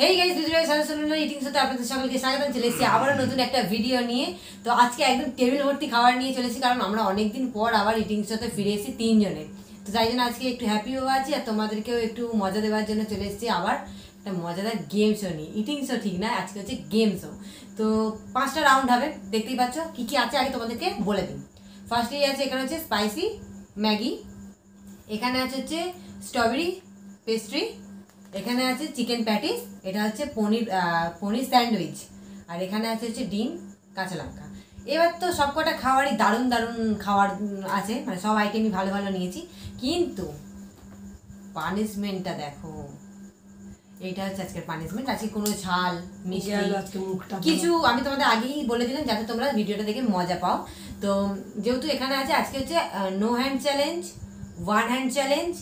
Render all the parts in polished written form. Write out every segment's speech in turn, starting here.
Hey guys, দুজনের সাজেশনাল eating শোতে আপনাদের সকলকে স্বাগত। চলে এসেছি আবারও নতুন একটা ভিডিও নিয়ে। তো আজকে একদম টেবিল ভর্তি খাবার নিয়ে চলেছি, কারণ আমরা অনেকদিন পর আবার ইটিং শোতে ফিরে এসেছি তিনজনে। তো তাই জন্য আজকে একটু হ্যাপিও আছি, আর তোমাদেরকেও একটু মজা দেওয়ার জন্য চলে এসেছি আবার একটা মজাদার গেম শো নিয়ে। ইটিং শো ঠিক না, আজকে হচ্ছে গেম শো। তো 5টা রাউন্ড হবে, দেখতেই পাচ্ছ কী কী আছে আগে তোমাদেরকে বলে দিই। ফার্স্টেই আছে, এখানে হচ্ছে স্পাইসি ম্যাগি, এখানে আছে হচ্ছে স্ট্রবেরি পেস্ট্রি, এখানে আছে চিকেন প্যাটিস, এটা হচ্ছে পনির স্যান্ডউইচ, আর এখানে আছে হচ্ছে ডিম কাঁচা লঙ্কা। এবার তো সবকটা খাবারই দারুণ দারুণ খাবার আছে, মানে সব আইটেমই ভালো ভালো নিয়েছি, কিন্তু পানিশমেন্টটা দেখো। এইটা হচ্ছে আজকের পানিশমেন্ট। আজকে কোনো ঝাল মিষ্টি কিছু আমি তোমাদের আগেই বলে দিলাম, যাতে তোমরা ভিডিওটা দেখে মজা পাও। তো যেহেতু এখানে আছে, আজকে হচ্ছে no hand challenge, one hand challenge,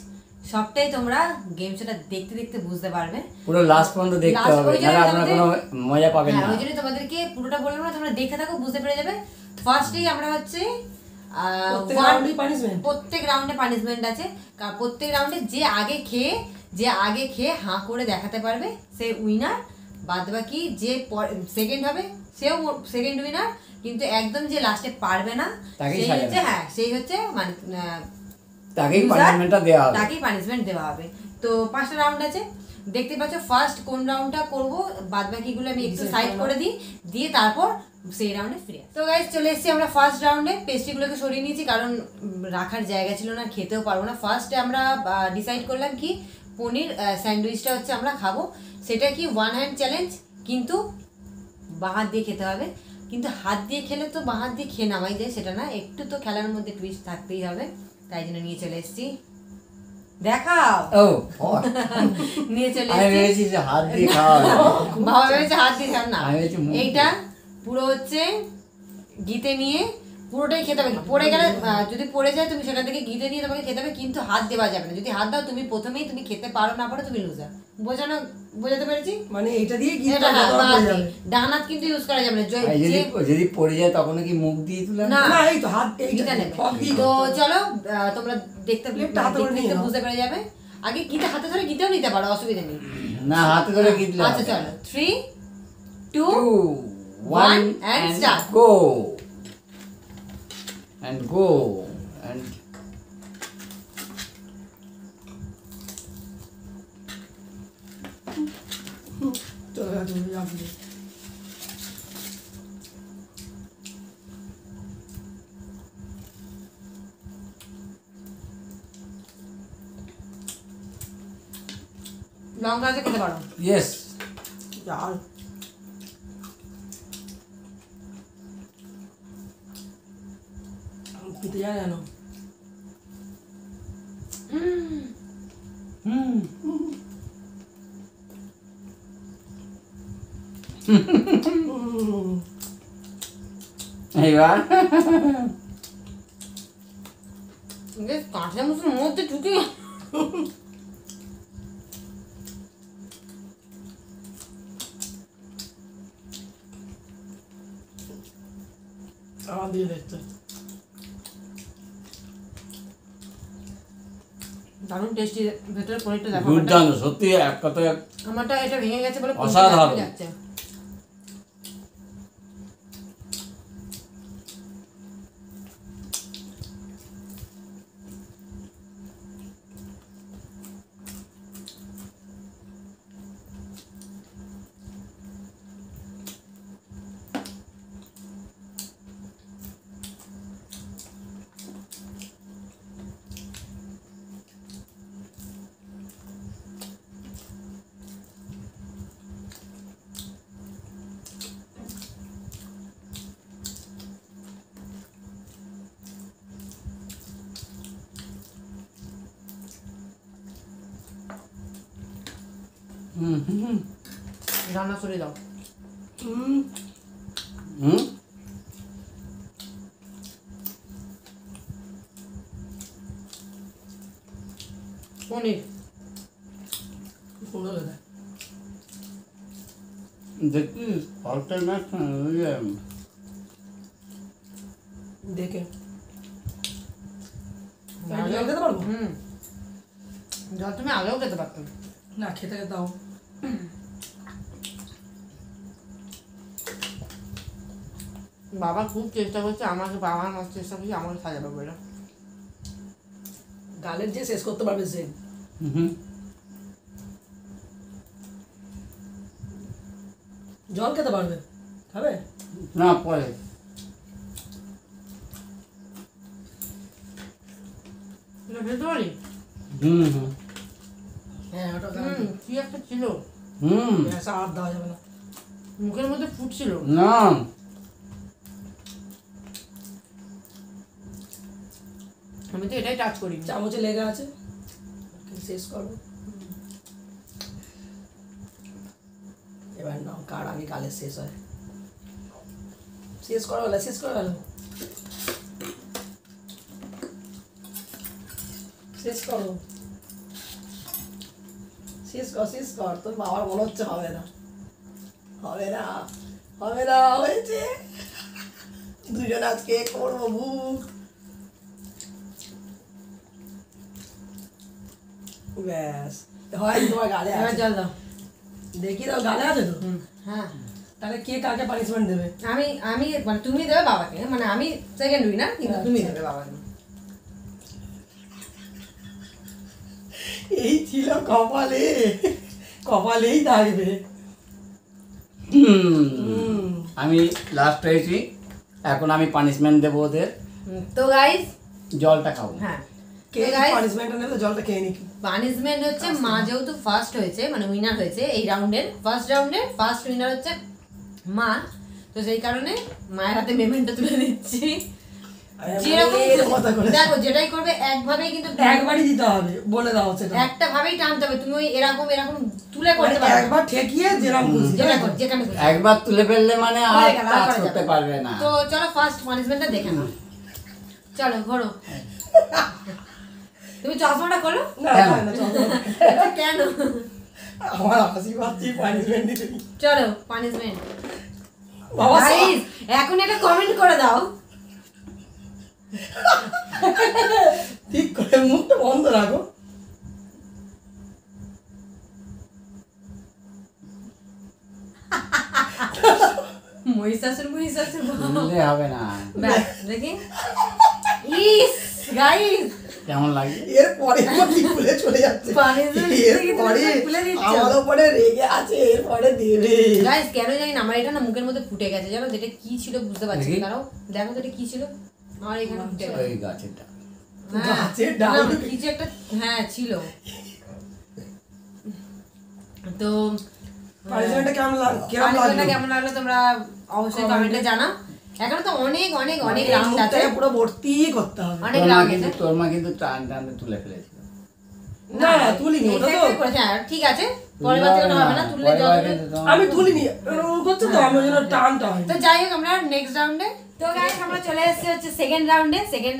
সবটাই তোমরা গেম শোটা দেখতে দেখতে বুঝতে পারবে। পুরো লাস্ট পর্যন্ত দেখতে হবে, নাহলে আপনারা কোনো মজা পাবেন না। ওই জন্য তোমাদেরকে পুরোটা বলবো না, তোমরা দেখে থাকো, বুঝতে পেরে যাবে। ফার্স্টেই আমরা হচ্ছে প্রত্যেক রাউন্ডে পানিশমেন্ট আছে। প্রত্যেক রাউন্ডে যে আগে খেয়ে হাঁ করে দেখাতে পারবে সে উইনার। বাদ বাকি যে সেকেন্ড হবে সেও সেকেন্ড উইনার, কিন্তু একদম যে লাস্টে পারবে না সেই হচ্ছে মানে তাকেই পানিশমেন্ট দেওয়া হবে। তো 5টা রাউন্ড আছে, দেখতে পাচ্ছ। ফার্স্ট কোন রাউন্ডটা করবো, বাদ বাকিগুলো আমি একটু সাইড করে দিই, দিয়ে তারপর সেই রাউন্ডে ফিরে। তো গাইস, চলে এসেছি আমরা ফার্স্ট রাউন্ডে। পেস্ট্রিগুলোকে সরিয়ে নিয়েছি, কারণ রাখার জায়গা ছিল না, খেতেও পারবো না। ফার্স্টে আমরা ডিসাইড করলাম কি পনির স্যান্ডউইচটা হচ্ছে আমরা খাবো। সেটা কি ওয়ান হ্যান্ড চ্যালেঞ্জ, কিন্তু বাঁ হাত দিয়ে খেতে হবে। কিন্তু হাত দিয়ে খেলে তো বাঁ হাত দিয়ে খেয়ে নামাই যায়, সেটা না, একটু তো খেলার মধ্যে টুইস্ট থাকতেই হবে, তাই জন্য নিয়ে চলে এসেছি। দেখাও নিয়ে চলে এসেছি হাত দিয়ে খাওয়া, বাবা ভেবেছে হাত দিয়ে খাও না। এইটা পুরো হচ্ছে ঘিতে নিয়ে পুরোটাই খেতে হবে। পড়ে গেলে যদি পড়ে যায়, তুমি সেটা থেকে ঘিতে নিয়ে তোমাকে খেতে হবে, কিন্তু হাত দেওয়া যাবে না। যদি হাত দাও, তুমি প্রথমেই তুমি খেতে পারো না পারো, তুমি লুজার। বোঝাতে পেরেছি? মানে এটা দিয়ে ডান হাত কিন্তু ইউজ করা যাবে না। যদি পড়ে যায় তখন কি মুখ দিয়ে তুলে না, এই তো হাত এইটা নেবে। তো চলো, তোমরা দেখতে বুঝতে পেরে যাবে। আগে গিতে হাতে ধরে গিতেও নিতে পারো, অসুবিধা নেই। না, হাতে ধরে গিতে। আচ্ছা চলো, 3 2 1 and start. Go and go and লঙ্কা আছে, খেতে পারো। yes यार कितने यार है ना এইবার কাঁচা মুসুর মধ্যে ঢুকে দিয়ে দেখতে দারুণ টেস্টি। ভেতরে পনিরটা দেখো, দুর্দান্ত সত্যি। এক কথায় আমারটা এটা ভেঙে গেছে বলে অসাধারণ যাচ্ছে। রান্না করে দাও। পনির সুন্দর লাগে দেখি অল্টারনেট দেখে জল তুমি আগেও খেতে পারতো না, খেতে দাও। বাবা খুব চেষ্টা করছে আমাকে, বাবার মতো চেষ্টা করছে আমাকে সাজাবে বলে। গালের যে শেষ করতে পারবে সে। হুম। জল খেতে পারবে, খাবে? না পরে। খেতে পারি? হুম হুম হ্যাঁ ওটা কি একটা ছিল, হুম। এসা আর দেওয়া যাবে না। মুখের মধ্যে ফুটছিল। না আমি তো এটাই টাচ করি। চামচে লেগে আছে, শেষ করবো। এবার নাও, কার আগে গালে শেষ হয়। শেষ করা হলো, শেষ করা হলো, শেষ করো, শেষ কর, শেষ কর। তোর বাবার মনে হচ্ছে হবে না, হবে না, হবে না, হয়েছে। দুজন আজকে করবো ভূত। ব্যাস, হয় তোমার গালে এবার আছে। জল দাও। দেখি দাও, গালে আছে তো। হ্যাঁ তাহলে কে কাকে পানিশমেন্ট দেবে? আমি আমি মানে তুমি দেবে বাবাকে, মানে আমি সেকেন্ড উইনার কিন্তু তুমি দেবে বাবাকে। এই ছিল কপালে, কপালেই থাকবে। হুম। আমি লাস্ট হয়েছি, এখন আমি পানিশমেন্ট দেবো ওদের। তো গাইস, জলটা খাবো। হ্যাঁ কে পানিশমেন্টটা নেবে? জলটা খেয়ে নিকি। পানিশমেন্ট হচ্ছে মা যেহেতু ফার্স্ট হয়েছে, মানে উইনার হয়েছে এই রাউন্ডের, ফার্স্ট উইনার হচ্ছে মা, তো সেই কারণে মায়ের হাতে মেমেন্টটা তুলে দিচ্ছি। দেখো যেটাই করবে একভাবেই কিন্তু একবারই দিতে হবে, বলে দাও সেটা। একটা ভাবেই টানতে হবে, তুমি ওই এরকম এরকম তুলে করতে পারবে একবার ঠেকিয়ে যেরকম খুশি, যেখানে খুশি। একবার তুলে ফেললে মানে আর হয়ে গেল, আর কাজ করা করতে যাবে না। পারবে না। তো চলো ফার্স্ট পানিশমেন্টটা দেখে নাও। চলো ঘোরো। তুমি চশমাটা খোলো। না না না, চলো। এটা কেন? আমার হাসি পাচ্ছি, পানিশমেন্ট দিতে। চলো পানিশমেন্ট। বাবা গাইস এখন একটা কমেন্ট করে দাও। ঠিক করে মুখটা বন্ধ রাখো। মহিষাসুর দিলে হবে না। ব্যাস দেখি। ইস গাইস কেমন লাগে? এরপরে কি খুলে চলে যাচ্ছে, পানিশমেন্ট এরপরে খুলে দিচ্ছ। আমার উপরে রেগে আছে, এরপরে দেবে। গাইস কেন জানি না আমার এটা না মুখের মধ্যে ফুটে গেছে, জানো যেটা কি ছিল বুঝতে পারছি না। দেখি। দাঁড়াও দেখো তো এটা কি ছিল আমার এখানে ফুটে গেছে। ওই গাছেরটা। হ্যাঁ, গাছের ডাল। না, কিছু একটা হ্যাঁ ছিল। তো পানিশমেন্টটা কেমন পানিশমেন্টটা লাগলো? কেমন লাগলো তোমরা অবশ্যই কমেন্টে জানাও। এখনো তো অনেক অনেক অনেক এই রাউন্ড আছে, মুখটাকে পুরো ভর্তি করতে হবে। অনেক তোর মা রাউন্ড কিন্তু আছে। তোর মা কিন্তু টান টানে তুলে ফেলেছিল। না না, তুলিনি, ওটা তো এইটাই করেছে। আর ঠিক আছে পরের বার থেকে ওটা হবে না, তুললে পরের বার যত কিন্তু তোমার- আমি তুলিনি, ও করছে তো, আমি ওই জন্য টানটা হয়। তো যাই হোক আমরা নেক্সট রাউন্ডে। তো গাইস আমরা চলে এসেছি হচ্ছে সেকেন্ড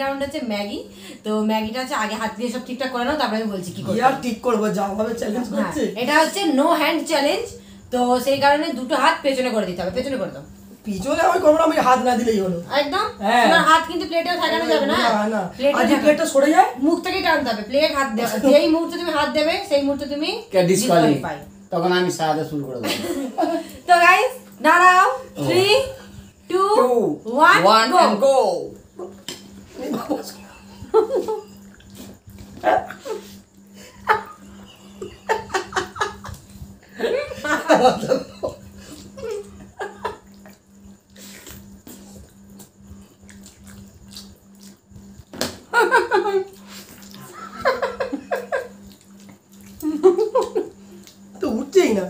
রাউন্ড হচ্ছে ম্যাগি। তো ম্যাগিটা হচ্ছে আগে হাত দিয়ে সব ঠিকঠাক করে নাও, তারপরে আমি বলছি কি করতে আর ঠিক করবো, যা ভাবে চ্যালেঞ্জ হ্যাঁ, করছে। এটা হচ্ছে নো হ্যান্ড চ্যালেঞ্জ। তো সেই কারণে দুটো হাত পেছনে করে দিতে হবে, পেছনে করে দাও পিছনে আমি করবো না, আমি হাত না দিলেই হলো। একদম। হ্যাঁ। তোমার হাত কিন্তু প্লেটেও ঠেকানো যাবে না, না, প্লেটে আর যে প্লেটটা সরে যায়, মুখ থেকে টানতে হবে, প্লেট হাত দেবে, যেই মুহূর্তে তুমি হাত দেবে সেই মুহূর্তে তুমি ডিসকোয়ালিফাই। disqualify। তখন আমি সাহায্য শুরু করে দেবো। তো গাইস দাঁড়াও, 3 2 1 1 গো। and go. তো উঠছেই না।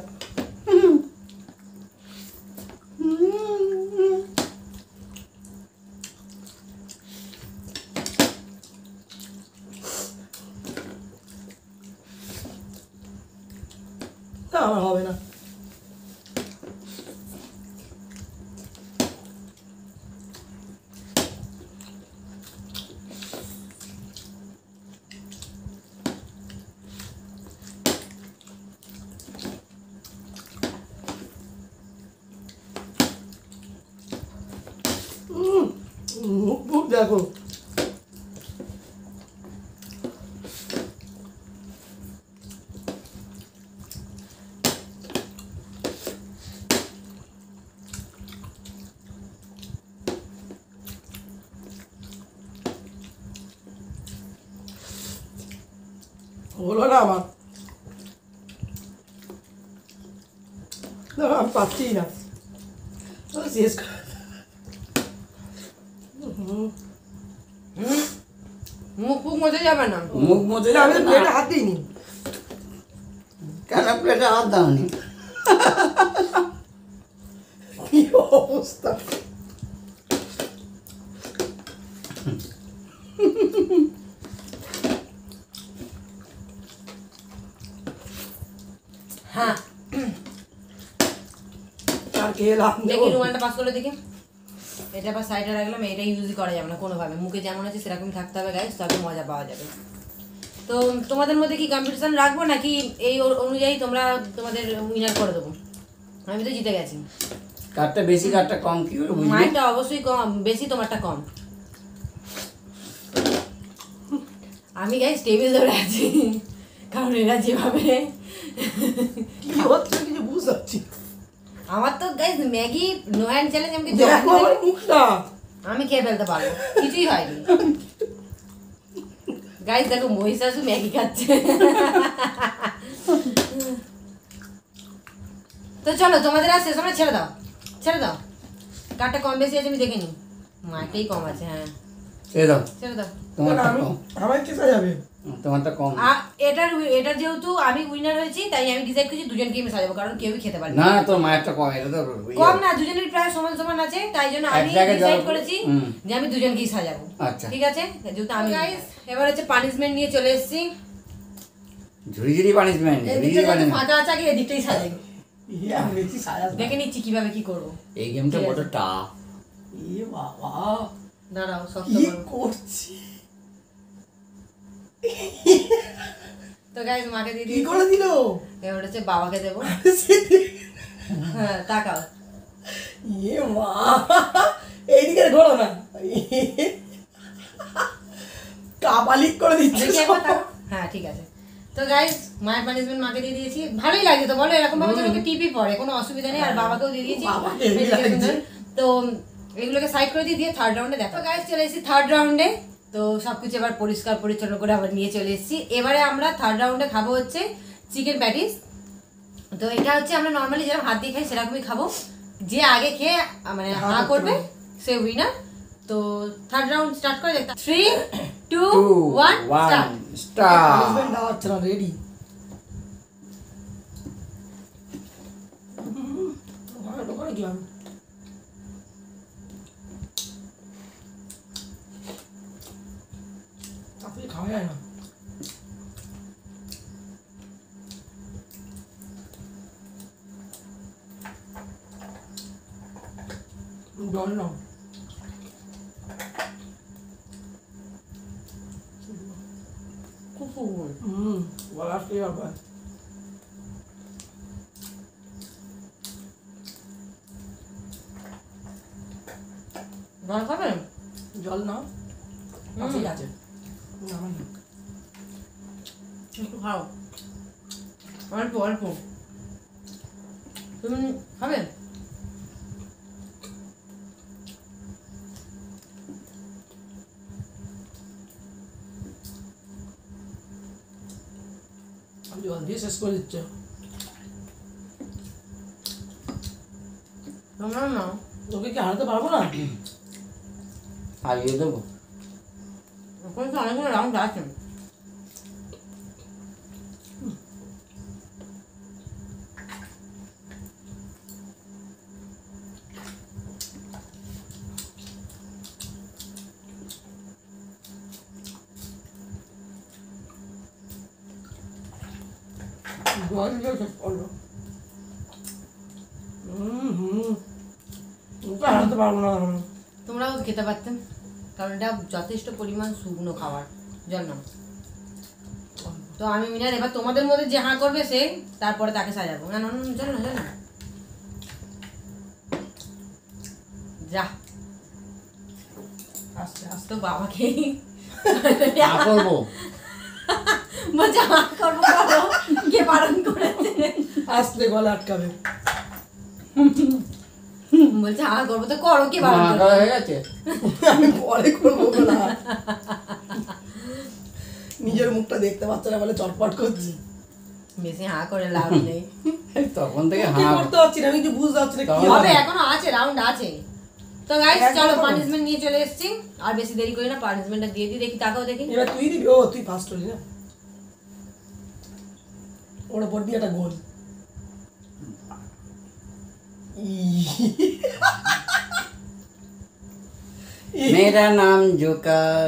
না, আমার হবে না। মুখ মুখ দেখো। হলো না আমার, আমি পাচ্ছি না শেষ মুখ ফুক মজে যাবে না। মুখ মজে আমি যাবে না। প্লেটে হাত দিইনি। কেন প্লেটে হাত দাওনি? কি অবস্থা! হ্যাঁ আর খেয়ে লাভ নেই। দেখি রুমালটা পাস করে দেখি। এটা আবার সাইডে রাখলাম, এটা ইউজই করা যাবে না কোনোভাবে। মুখে যেমন আছে সেরকমই থাকতে হবে গাইস, তবে মজা পাওয়া যাবে। তো তোমাদের মধ্যে কি কম্পিটিশন রাখবো নাকি এই অনুযায়ী তোমরা তোমাদের উইনার করে দেবো? আমি তো জিতে গেছি। কাঠটা বেশি কাঠটা কম কি করে বুঝলি? মাইনটা অবশ্যই কম, বেশি তোমারটা কম। আমি গাইস টেবিল ধরে আছি, কারণ এরা যেভাবে কি হচ্ছে কিছু বুঝতে পারছি না। আমার তো guys Maggi no hand challenge আমাকে দেখো আমার মুখটা। আমি খেয়ে ফেলতে পারবো, কিছুই হয়নি। গাইস দেখো মহিষাসু ম্যাগি খাচ্ছে। তো চলো তোমাদের আর শেষ আমরা ছেড়ে দাও, ছেড়ে দাও। কারটা কম বেশি আছে আমি দেখে নিই। মাটাই কম আছে, হ্যাঁ ছেড়ে দাও। ছেড়ে দাও। তোমারটা আমি কম। আমার কেসে যাবে। তোমারটা কম। এটার যেহেতু আমি উইনার হয়েছি তাই আমি ডিসাইড করছি দুজনকে আমি সাজাবো, কারণ কেউই খেতে পারে না তোর মায়েরটা কম, এটা তো কম না, দুজনের প্রায় সমান সমান আছে, তাই জন্য এক আমি জায়গায় ডিসাইড যাবো। করেছি হুম। যে আমি দুজনকেই সাজাবো। আচ্ছা। ঠিক আছে, যেহেতু আমি গাইস এবার হচ্ছে পানিশমেন্ট নিয়ে চলে এসেছি। ঝুড়ি ঝুড়ি পানিশমেন্ট, ঝুড়ি এদিকটা ঝুড়ি যেহেতু পানিশমেন্ট। ফাঁকা আছে আগে এদিকটাই সাজাই। ইয়ে আমি বেশি সাজাস না। দেখে নিচ্ছি কিভাবে কি করবো। এই গেমটা বড় টাফ। ইয়ে বাবা দাঁড়াও শক্ত কি করো। করছি! তো গাইস মাকে দিয়ে কি দিই, করে দিল? এবার হচ্ছে বাবাকে দেবো। হ্যাঁ তাকাও। ইয়ে মা, এইদিকে ঘোরো না। কাপালিক করে দিচ্ছে দেখি সব। একবার তাকাও। হ্যাঁ ঠিক আছে। তো গাইস মায়ের পানিশমেন্ট মাকে দিয়ে দিয়েছি, ভালোই লাগে তো বলো, এরকম ভাবে তো লোকে টিপি পড়ে, কোনো অসুবিধা নেই। আর বাবাকেও দিয়ে দিয়েছি। বাবাকে হেভি এদিকে লাগছে। সুন্দর। তো এগুলোকে সাইড করে দিয়ে থার্ড রাউন্ডে দেখো। গাইস চলে এসেছি থার্ড রাউন্ডে। তো সবকিছু এবার পরিষ্কার পরিচ্ছন্ন করে আবার নিয়ে চলে এসেছি। এবারে আমরা থার্ড রাউন্ডে খাবো হচ্ছে চিকেন প্যাটিস। তো এটা হচ্ছে আমরা নর্মালি যেরকম হাত দিয়ে খাই সেরকমই খাবো। যে আগে খেয়ে মানে হা করবে সে উইনার। তো থার্ড রাউন্ড স্টার্ট করে দেখতে 3 2 1 স্টার্ট। স্টার্ট। হাজবেন্ড দেওয়া হচ্ছে না, রেডি। দোকানে গেলাম। তাড়াতাড়ি খাওয়া যায় না। জল নাও। বলা কি হবে? জল খাবেন? জল নাও, ঠিক আছে। একটু খাও, অল্প অল্প। তুমি খাবে? জল দিয়ে শেষ করে দিচ্ছে। তোমরা নাও। তোকে কি হারাতে পারবো না? হারিয়ে দেবো। এখন তো অনেকগুলো রাউন্ড আছে। জল দিয়ে শেষ করলো। তোকে হারাতে পারবো না। তোমরাও খেতে পারতেন, কারণ এটা যথেষ্ট পরিমাণ শুকনো খাবার। জল নাও। তো আমি মিনার, এবার তোমাদের মধ্যে যে হাঁ করবে সে তারপরে তাকে সাজাবো। না না না, চল না চল না, যা আস্তে আস্তে। তো বাবাকে না করবো। বলছে হাঁ করবো, করো। কে বারণ করেছে? আস্তে গলা আটকাবে। বলছে হাঁ করবো তো করো, কে বারণ মাখা করেছে? হয়ে গেছে। আমি পরে করবো না। নিজের মুখটা দেখতে পাচ্ছে না বলে চটপট করছি। বেশি হাঁ করে লাভ নেই। তখন থেকে কি হাঁ করতে পারছি না, আমি কিছু বুঝতে পারছি না কি তখন- হবে। হবে, এখনো আছে, রাউন্ড আছে। তো গাইস একবার চলো করো। পানিশমেন্ট নিয়ে চলে এসেছি, আর বেশি দেরি করি না, পানিশমেন্টটা দিয়ে দিই। দেখি তাকাও দেখি। এবার তুই দিবি, ও তুই ফার্স্ট হলি না, ওর উপর দিয়ে একটা গোল। মেরা নাম জোকার।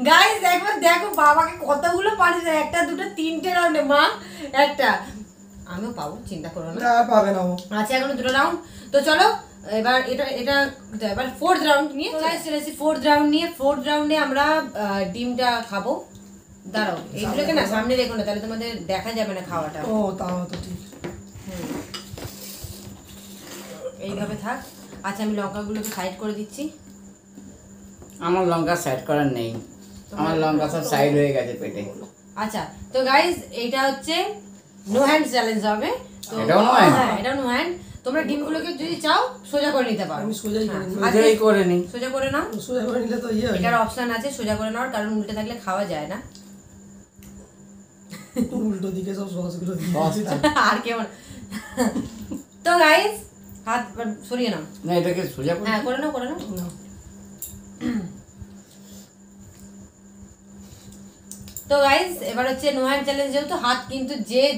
গাইস একবার দেখো বাবাকে কতগুলো পানিশমেন্ট, একটা দুটো তিনটে রাউন্ডে, মা একটা, আমিও পাবো, চিন্তা করো না। না পাবে না ও। আছে এখনো দুটো রাউন্ড। তো চলো এবার এবার ফোর্থ রাউন্ড নিয়ে গাইস চলে এসেছি। ফোর্থ রাউন্ড নিয়ে, ফোর্থ রাউন্ডে আমরা ডিমটা খাবো। দাঁড়াও, এইগুলোকে না সামনে রেখো না, তাহলে তোমাদের দেখা যাবে না খাওয়াটা। ও তাও তো ঠিক। এইভাবে থাক। আচ্ছা আমি লঙ্কাগুলোকে সাইড করে দিচ্ছি। আমার লঙ্কা সাইড করার নেই, আমার লঙ্কা সব সাইড হয়ে গেছে পেটে। আচ্ছা তো গাইস এইটা হচ্ছে নো হ্যান্ড চ্যালেঞ্জ হবে। তো এটাও no hand? হ্যাঁ এটাও নো হ্যান্ড। তোমরা ডিমগুলোকে যদি চাও সোজা করে নিতে পারো। আমি সোজাই করে নিই। সোজাই করে নি। সোজা করে নাও, সোজা করে নিলে তো ইয়ে হয়ে এটার অপশন আছে সোজা করে নেওয়ার, কারণ উল্টে থাকলে খাওয়া যায় না। তোর উল্টো দিকে সব সসগুলো দিয়ে সস দিয়েছে। আর কেমন। তো গাইস হাত সরিয়ে নাও। না এটাকে সোজা করে হ্যাঁ করে নাও করে নাও। না, তো গাইস এবার হচ্ছে নো হ্যান্ড চ্যালেঞ্জ, যেহেতু হাত কিন্তু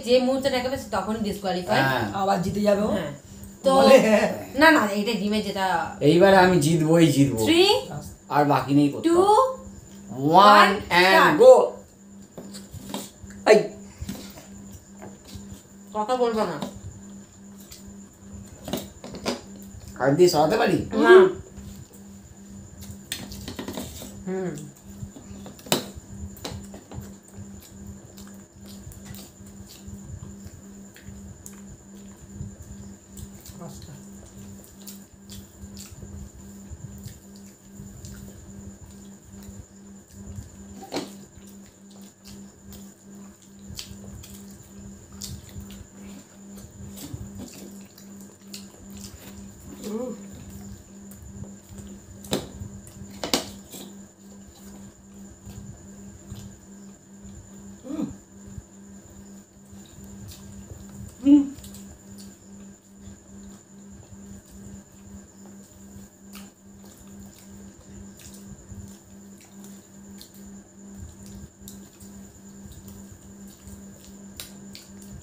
যে মুহূর্তে দেখাবে তখনই ডিসকোয়ালিফাই। হ্যাঁ আবার জিতে যাবে ও। হ্যাঁ তো বলে হ্যাঁ। না না এটা ডিমে যেটা। এইবার আমি জিতবই জিতবো, 3 আর বাকি নেই করতে। 2 1 and go। এই কথা বলবো না। আর দিয়ে সরাতে পারি? না পাঁচটা।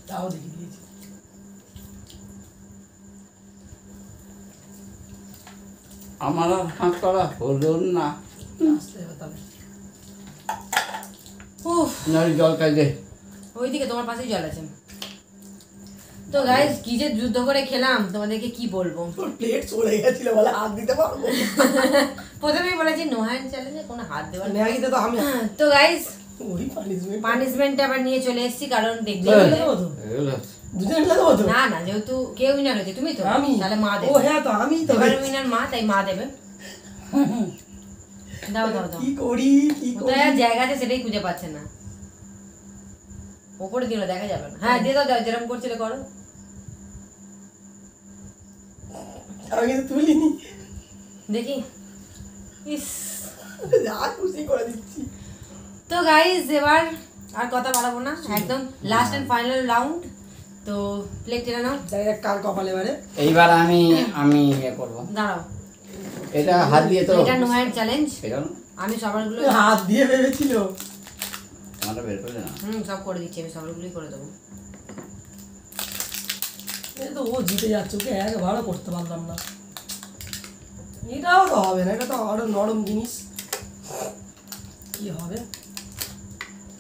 তাও দেখি দিয়েছি। আমার আর হাত করা হলো না। আসতে হবে তাহলে। উফ নাহলে জল খাই দে। ওইদিকে তোমার পাশেই জল আছে। তো গাইস কি যে যুদ্ধ করে খেলাম তোমাদেরকে কি বলবো। তোর প্লেট চলে গেছিল বলে হাত দিতে পারবো। প্রথমেই বলেছি নো হ্যান্ড চ্যালেঞ্জে কোনো হাত দেওয়ার নেই। ম্যাগিতে তো আমি তো গাইস ওই পানিশমেন্ট পানিশমেন্টটা আবার নিয়ে চলে এসেছি, কারণ দেখতে হ্যাঁ। হলে- দেবো তো, এগুলো দুজনে মিলে দেবো তো। না না যেহেতু কে উইনার হয়েছে তুমি তো, আমি তাহলে মা ও দেবে। হ্যাঁ তো আমি তো এবার উইনার মা, তাই মা দেবে। দাও দাও দাও। কি করি কি করি। কোথায় আর জায়গা আছে সেটাই খুঁজে পাচ্ছে না। ওপরে দিলে দেখা যাবে না। হ্যাঁ দিয়ে দাও, দাও যেরকম করছিলে করো। আমি কিন্তু তুলিনি, দেখি। ইস যা খুশি করে দিচ্ছি। তো গাইস এবার আর কথা বাড়াবো না, একদম লাস্ট এন্ড ফাইনাল রাউন্ড। তো প্লেট টেনে নাও। দেখা যাক কার কপালে এবারে। এইবার আমি ইয়ে করবো। দাঁড়াও, এটা হাত দিয়ে তো এটা নো হ্যান্ড চ্যালেঞ্জ। এটা না আমি সবারগুলো হাত দিয়ে ভেবেছিল। আমারটা বের করলে না। সব করে দিচ্ছি, আমি সবারগুলোই করে দেবো। এই তো ও জিতে যাচ্ছে, ওকে একবারও করতে পারলাম না। এটাও তো হবে না, এটা তো আরো নরম জিনিস। কি হবে?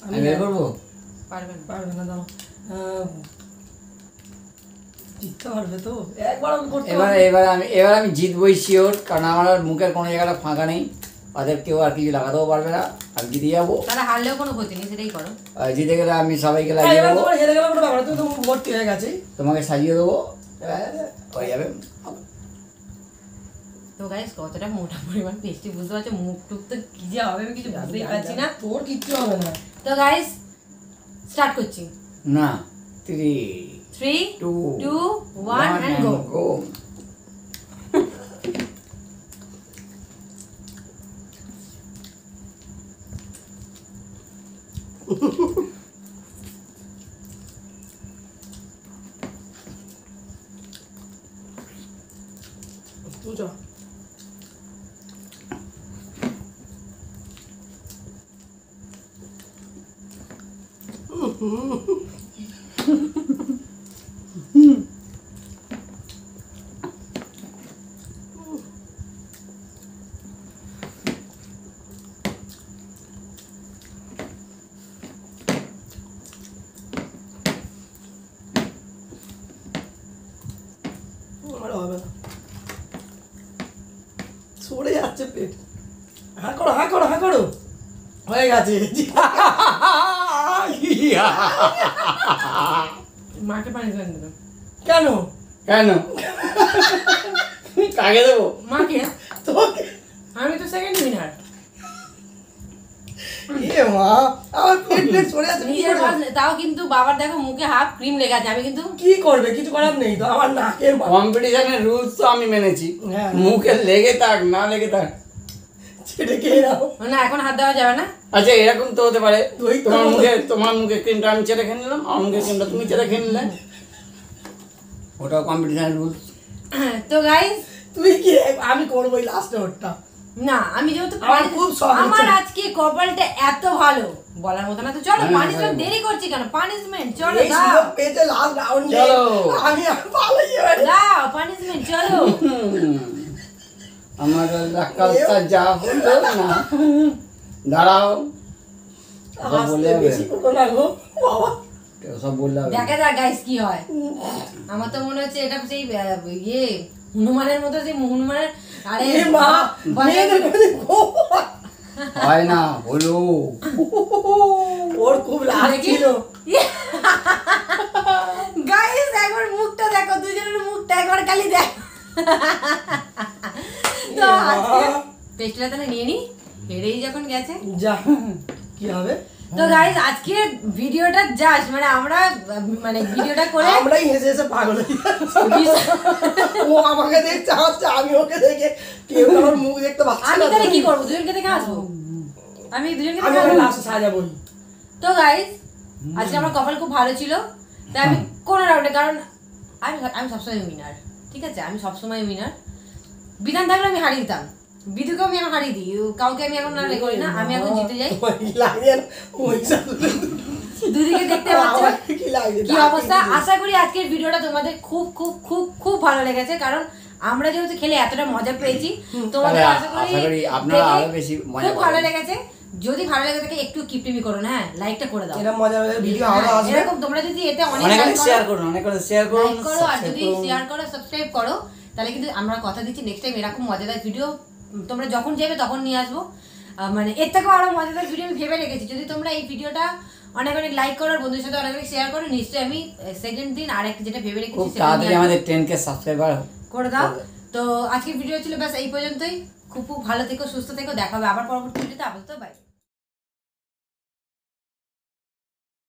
আমি বের করবো। পারবেন? পারবে না, দাও। জিততে পারবে তো, একবার আমি করতে এবার পারবো। এবার আমি জিতবই শিওর, কারণ আমার আর মুখের কোনো জায়গাটা ফাঁকা নেই। ওদের কেউ আর কিছু লাগাতেও পারবে না, আমি জিতে যাবো। তারা হারলেও কোনো ক্ষতি নেই, সেটাই করো। আর জিতে গেলে আমি সবাইকে হ্যাঁ, লাগিয়ে এবার দেবো, তোমার হেরে গেলে কোনো ব্যাপার না, তুমি তো ভর্তি হয়ে গেছে। তোমাকে সাজিয়ে দেবো, হয়ে যাবে। তো গাইস কতটা মোটা পরিমাণ পেস্টি বুঝতে পারছো, মুখ টুক তো কি যে হবে আমি কিছু বুঝতেই পারছি না। তোর কিচ্ছু হবে না। তো গাইস স্টার্ট করছি। না 3 3 2 2 1 and go. তুই চ। আর হবে না, সরে যাচ্ছে পেট। হ্যাঁ করো, হ্যাঁ করো, হ্যাঁ করো, হয়ে গেছে। মাকে পানিশমেন্ট দেবো। কেন কেন কাকে দেবো? মাকে, তোকে? আমি তো সেকেন্ড উইনার। এ মা, আমার পেট পেট সরে যাচ্ছে, কি নিজের করবো? তাও কিন্তু বাবার দেখো মুখে হাফ ক্রিম লেগে আছে, আমি কিন্তু কি করবে, কিছু করার নেই তো, আমার নাকের কম্পিটিশনের রুলস তো আমি মেনেছি। হ্যাঁ। মুখে লেগে থাক না লেগে থাক, ছেড়ে খেয়ে নাও। না এখন হাত দেওয়া যাবে না। আচ্ছা এরকম তো হতে পারে, ওই তো তোমার মুখে ক্রিমটা আমি চেটে খেয়ে নিলাম, আমার মুখে ক্রিমটা তুমি চেটে খেয়ে নিলে, ওটাও কম্পিটিশনের রুলস। তো গাইস, তুই কি, আমি করবোই লাস্টে ওরটা। না আমি যেহেতু আমার খুব শখ আমার হচ্ছে। আজকে কপালটা এত ভালো বলার মতো না, তো চলো হ্যাঁ, পানিশমেন্ট, হ্যাঁ। দেরি করছি কেন, পানিশমেন্ট চলো এই দাও সুযোগ পেয়েছে লাস্ট রাউন্ডে, চলো। আমি আর পালাই এবারে। দাও পানিশমেন্ট চলো। আমার ডাক্তারটা যা হলো না, দাঁড়াও, সব বললে হাসতে হবে, বেশি করো না গো, বাবা। সব বললে হবে। দেখা যাক গাইস কি হয়। আমার তো মনে হচ্ছে এটা সেই ইয়ে হনুমানের মতো, সেই হনুমানের, আরে এ মা, মেয়েদের কোনোদিন খুব হয় না, হলো। ওর খুব লাভ ছিল। গাইস একবার মুখটা দেখো, দুজনের মুখটা একবার খালি দেখ। তো আজকে টেস্টটা তাহলে নিয়ে নি, হেরেই যখন গেছে। যা, কি হবে? তো গাইস আজকে ভিডিওটা জাস্ট মানে আমরা মানে ভিডিওটা করে আমরাই হেসে হেসে পাগল হয়ে যাচ্ছি। ও আমাকে দেখছে হাসছে, আমি ওকে দেখে, কেউ তো আমার মুখ দেখতে পাচ্ছে আমি না। তাহলে কি করবো, দুজনকে দেখে আসবো, আমি দুজনকে আমি দেখে ওকে আসবো। লাস্টে সাজাবোই। তো গাইস আজকে আমার কপাল খুব ভালো ছিল, তাই আমি কোনো রাউন্ডে, কারণ আমি আমি সবসময় উইনার, ঠিক আছে, আমি সবসময় উইনার। বিধান থাকলে আমি হারিয়ে দিতাম, বিধুকেও আমি এখন হারিয়ে দিই, কাউকে আমি এখন না করি না, আমি এখন জিতে যাই। তোমার কি লাগছে না? ওই সাথে দুদিকে দেখতে পাচ্ছ আমার কি লাগছে? কি অবস্থা। আশা করি আজকের ভিডিওটা তোমাদের খুব খুব খুব খুব ভালো লেগেছে, কারণ আমরা যেহেতু খেলে এতটা মজা পেয়েছি, তোমাদের তাহলে আশা আশা করি করি আপনারা দেখে আরো বেশি মজা খুব ভালো পাবেন। লেগেছে। যদি ভালো লেগে থাকে একটু কিপটিমি করো না, হ্যাঁ লাইকটা করে দাও। এরকম মজা ভিডিও আরো হ্যাঁ, আসবে। এরকম তোমরা যদি এতে অনেক অনেক like শেয়ার করো, করুন, অনেক শেয়ার করুন, লাইক করো, আর যদি subscribe করুন। শেয়ার করো, সাবস্ক্রাইব করো, তাহলে কিন্তু আমরা কথা দিচ্ছি নেক্সট টাইম এরকম মজাদার ভিডিও তোমরা যখন চাইবে তখন নিয়ে আসবো। মানে এর থেকেও আরো মজাদার ভিডিও আমি ভেবে রেখেছি, যদি তোমরা এই ভিডিওটা অনেক অনেক লাইক করো, আর বন্ধুদের সাথে অনেক অনেক শেয়ার করো, নিশ্চয়ই আমি সেকেন্ড দিন আরেকটা যেটা ভেবে রেখেছি খুব সেটা তাড়াতাড়ি নিয়ে আমাদের 10K সাবস্ক্রাইবার করে দাও। তো আজকের ভিডিও ছিল ব্যাস এই পর্যন্তই। খুব খুব ভালো থেকো, সুস্থ থেকো, দেখা হবে আবার পরবর্তী ভিডিওতে। আপাতত বাই।